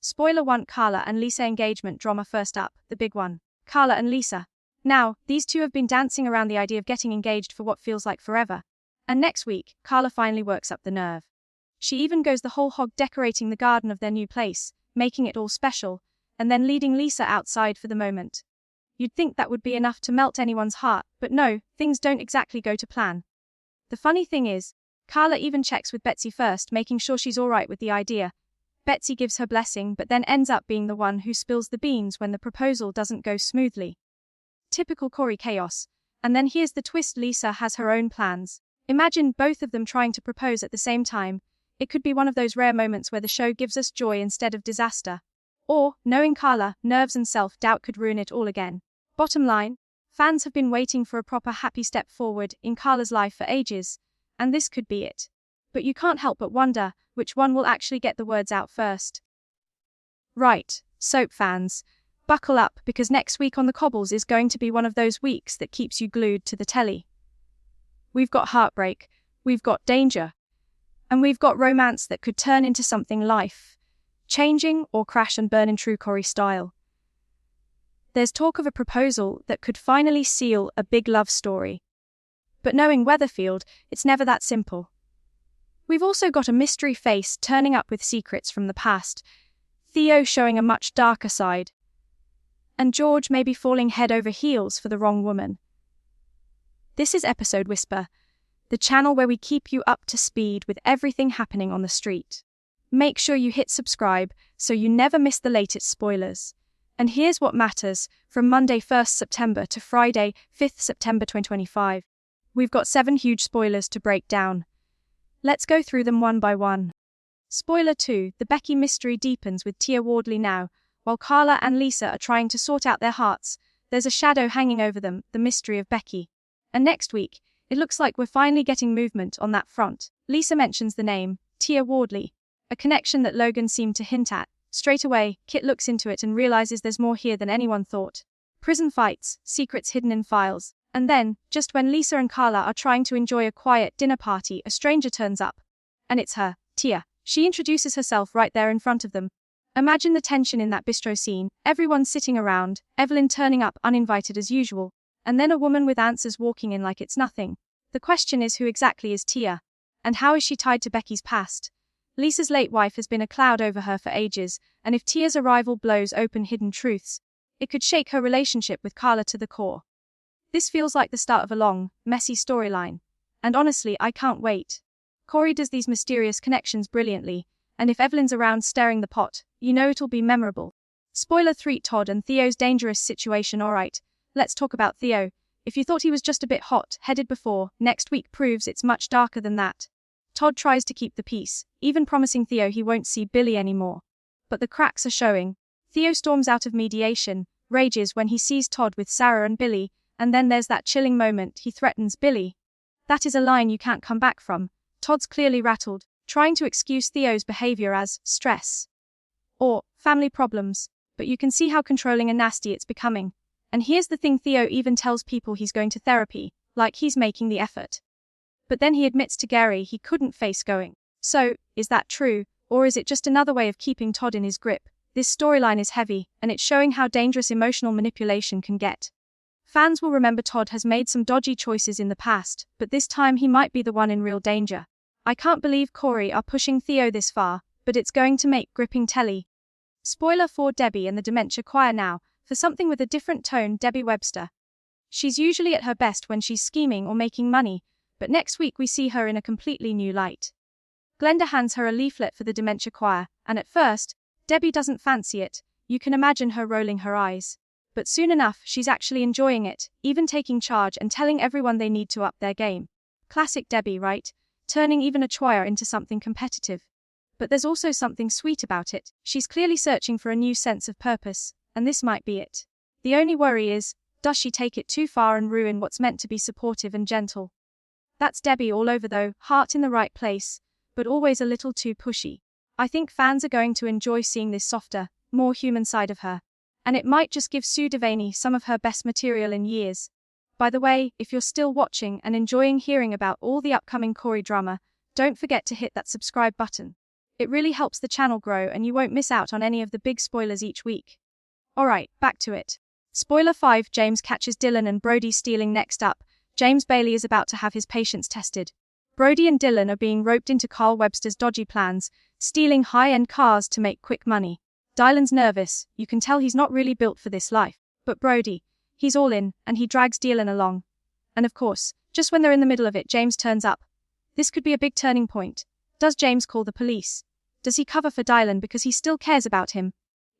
Spoiler 1: Carla and Lisa engagement drama. First up, the big one. Carla and Lisa. Now, these two have been dancing around the idea of getting engaged for what feels like forever. And next week, Carla finally works up the nerve. She even goes the whole hog decorating the garden of their new place, making it all special, and then leading Lisa outside for the moment. You'd think that would be enough to melt anyone's heart, but no, things don't exactly go to plan. The funny thing is, Carla even checks with Betsy first, making sure she's alright with the idea. Betsy gives her blessing but then ends up being the one who spills the beans when the proposal doesn't go smoothly. Typical Corrie chaos. And then here's the twist: Lisa has her own plans. Imagine both of them trying to propose at the same time. It could be one of those rare moments where the show gives us joy instead of disaster. Or, knowing Carla, nerves and self-doubt could ruin it all again. Bottom line, fans have been waiting for a proper happy step forward in Carla's life for ages, and this could be it. But you can't help but wonder, which one will actually get the words out first? Right, soap fans, buckle up, because next week on the Cobbles is going to be one of those weeks that keeps you glued to the telly. We've got heartbreak, we've got danger, and we've got romance that could turn into something life-changing or crash and burn in true Corrie style. There's talk of a proposal that could finally seal a big love story. But knowing Weatherfield, it's never that simple. We've also got a mystery face turning up with secrets from the past, Theo showing a much darker side, and George maybe falling head over heels for the wrong woman. This is Episode Whisper, the channel where we keep you up to speed with everything happening on the street. Make sure you hit subscribe so you never miss the latest spoilers. And here's what matters: from Monday 1st September to Friday 5th September 2025. We've got 7 huge spoilers to break down. Let's go through them one by one. Spoiler 2: the Becky mystery deepens with Tia Wardley now. While Carla and Lisa are trying to sort out their hearts, there's a shadow hanging over them, the mystery of Becky. And next week, it looks like we're finally getting movement on that front. Lisa mentions the name, Tia Wardley, a connection that Logan seemed to hint at. Straight away, Kit looks into it and realizes there's more here than anyone thought. Prison fights, secrets hidden in files. And then, just when Lisa and Carla are trying to enjoy a quiet dinner party, a stranger turns up. And it's her, Tia. She introduces herself right there in front of them. Imagine the tension in that bistro scene, everyone sitting around, Evelyn turning up uninvited as usual, and then a woman with answers walking in like it's nothing. The question is, who exactly is Tia? And how is she tied to Becky's past? Lisa's late wife has been a cloud over her for ages, and if Tia's arrival blows open hidden truths, it could shake her relationship with Carla to the core. This feels like the start of a long, messy storyline. And honestly, I can't wait. Corrie does these mysterious connections brilliantly, and if Evelyn's around stirring the pot, you know it'll be memorable. Spoiler 3: Todd and Theo's dangerous situation. Alright, let's talk about Theo. If you thought he was just a bit hot-headed before, next week proves it's much darker than that. Todd tries to keep the peace, even promising Theo he won't see Billy anymore. But the cracks are showing. Theo storms out of mediation, rages when he sees Todd with Sarah and Billy, and then there's that chilling moment he threatens Billy. That is a line you can't come back from. Todd's clearly rattled, trying to excuse Theo's behaviour as stress or family problems, but you can see how controlling and nasty it's becoming. And here's the thing: Theo even tells people he's going to therapy, like he's making the effort. But then he admits to Gary he couldn't face going. So, is that true, or is it just another way of keeping Todd in his grip? This storyline is heavy, and it's showing how dangerous emotional manipulation can get. Fans will remember Todd has made some dodgy choices in the past, but this time he might be the one in real danger. I can't believe Corrie are pushing Theo this far, but it's going to make gripping telly. Spoiler 4: Debbie and the Dementia Choir. Now, for something with a different tone, Debbie Webster. She's usually at her best when she's scheming or making money, but next week we see her in a completely new light. Glenda hands her a leaflet for the Dementia Choir, and at first, Debbie doesn't fancy it. You can imagine her rolling her eyes. But soon enough, she's actually enjoying it, even taking charge and telling everyone they need to up their game. Classic Debbie, right? Turning even a choir into something competitive. But there's also something sweet about it. She's clearly searching for a new sense of purpose, and this might be it. The only worry is, does she take it too far and ruin what's meant to be supportive and gentle? That's Debbie all over though, heart in the right place, but always a little too pushy. I think fans are going to enjoy seeing this softer, more human side of her. And it might just give Sue Devaney some of her best material in years. By the way, if you're still watching and enjoying hearing about all the upcoming Corrie drama, don't forget to hit that subscribe button. It really helps the channel grow and you won't miss out on any of the big spoilers each week. Alright, back to it. Spoiler 5, James catches Dylan and Brody stealing. Next up, James Bailey is about to have his patience tested. Brody and Dylan are being roped into Carl Webster's dodgy plans, stealing high-end cars to make quick money. Dylan's nervous, you can tell he's not really built for this life. But Brody, he's all in, and he drags Dylan along. And of course, just when they're in the middle of it, James turns up. This could be a big turning point. Does James call the police? Does he cover for Dylan because he still cares about him?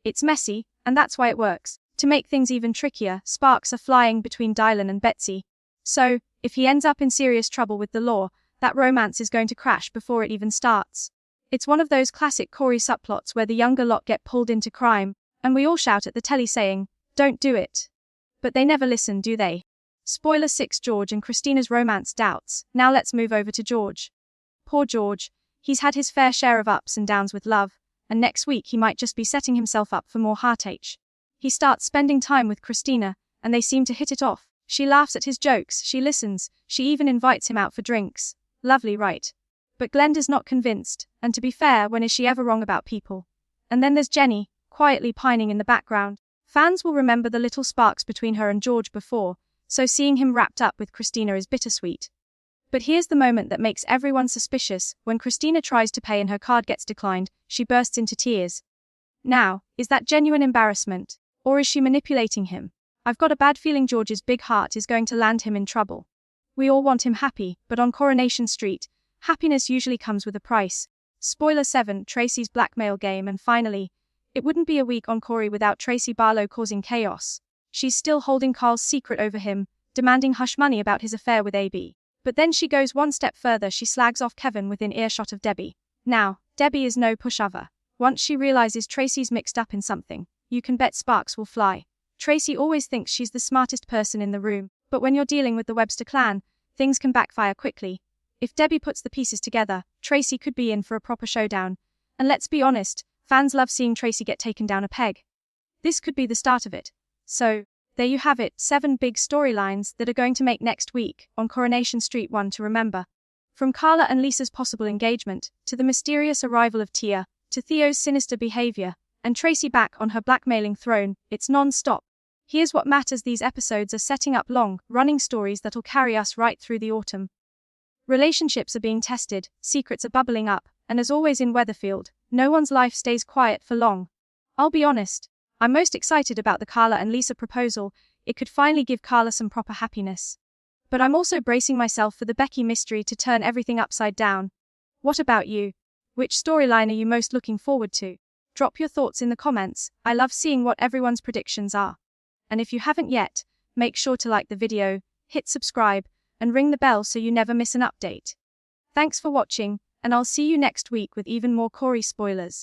It's messy, and that's why it works. To make things even trickier, sparks are flying between Dylan and Betsy. So, if he ends up in serious trouble with the law, that romance is going to crash before it even starts. It's one of those classic Corrie subplots where the younger lot get pulled into crime, and we all shout at the telly saying, "Don't do it." But they never listen, do they? Spoiler 6, George and Christina's romance doubts. Now let's move over to George. Poor George. He's had his fair share of ups and downs with love, and next week he might just be setting himself up for more heartache. He starts spending time with Christina, and they seem to hit it off. She laughs at his jokes, she listens, she even invites him out for drinks. Lovely, right? But Glenda's not convinced, and to be fair, when is she ever wrong about people? And then there's Jenny, quietly pining in the background. Fans will remember the little sparks between her and George before, so seeing him wrapped up with Christina is bittersweet. But here's the moment that makes everyone suspicious. When Christina tries to pay and her card gets declined, she bursts into tears. Now, is that genuine embarrassment? Or is she manipulating him? I've got a bad feeling George's big heart is going to land him in trouble. We all want him happy, but on Coronation Street, happiness usually comes with a price. Spoiler 7, Tracy's blackmail game. And finally, it wouldn't be a week on Corrie without Tracy Barlow causing chaos. She's still holding Carl's secret over him, demanding hush money about his affair with AB. But then she goes one step further, she slags off Kevin within earshot of Debbie. Now, Debbie is no pushover. Once she realizes Tracy's mixed up in something, you can bet sparks will fly. Tracy always thinks she's the smartest person in the room, but when you're dealing with the Webster clan, things can backfire quickly. If Debbie puts the pieces together, Tracy could be in for a proper showdown. And let's be honest, fans love seeing Tracy get taken down a peg. This could be the start of it. So, there you have it, 7 big storylines that are going to make next week on Coronation Street one to remember. From Carla and Lisa's possible engagement, to the mysterious arrival of Tia, to Theo's sinister behaviour, and Tracy back on her blackmailing throne, it's non-stop. Here's what matters: these episodes are setting up long, running stories that'll carry us right through the autumn. Relationships are being tested, secrets are bubbling up, and as always in Weatherfield, no one's life stays quiet for long. I'll be honest, I'm most excited about the Carla and Lisa proposal. It could finally give Carla some proper happiness. But I'm also bracing myself for the Becky mystery to turn everything upside down. What about you? Which storyline are you most looking forward to? Drop your thoughts in the comments. I love seeing what everyone's predictions are. And if you haven't yet, make sure to like the video, hit subscribe, and ring the bell so you never miss an update. Thanks for watching, and I'll see you next week with even more Corrie spoilers.